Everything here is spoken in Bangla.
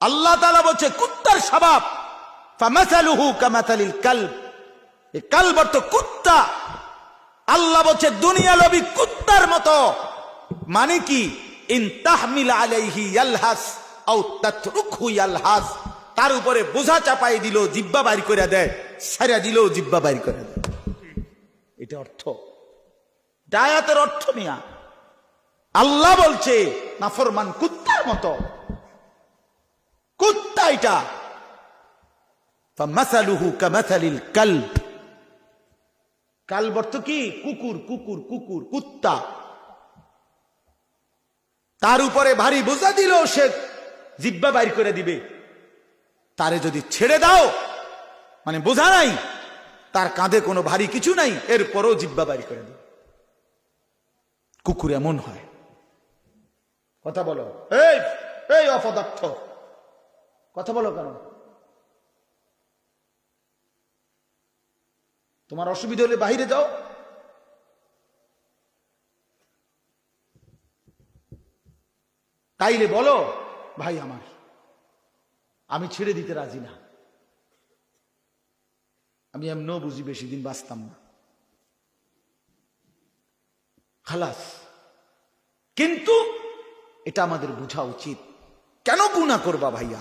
আল্লাহ তাআলা বলছে কুত্তার স্বভাব, ফামাসালুহু কামাসালিল কালব, এই কালব অর্থ কুত্তা। আল্লাহ বলছে দুনিয়া লোভী কুত্তার মতো। মানে কি? ইন তাহমিল আলাইহি ইয়ালহাস আও তাতরুকহু ইয়ালহাস, তার উপরে বোঝা চাপাই দিল জিহ্বা বাইর করে দেয়, ছাইরা দিল জিহ্বা বাইর করে দেয়। এটা অর্থ, আয়াতের অর্থ মিয়া। আল্লাহ বলছে নাফরমান কুত্তার মতো, কুত্তা এটা। ফামাসালুহু কামাসালিল কালব, কালব অর্থ কি? কুকুর, কুকুর, কুকুর, কুত্তা। তার উপরে ভারী বোঝা দিল সে জিহ্বা বাইর করে দিবে। তারে যদি ছেড়ে দাও, মানে বোঝা নাই, তার কাঁধে কোনো ভারী কিছু নাই, এরপরও জিহ্বা বাইর করে দিবে। কুকুর এমন হয়। কথা বলো, এই এই অপদার্থ, কথা বলো কেন? তোমার অসুবিধা হলে বাইরে যাও। তাইলে বলো ভাই আমার, আমি ছেড়ে দিতে রাজি না, আমি এমনও বুঝি বেশি দিন বাঁচতাম না, খালাস। কিন্তু এটা আমাদের বোঝা উচিত। কেন গুনাহ করবা ভাইয়া?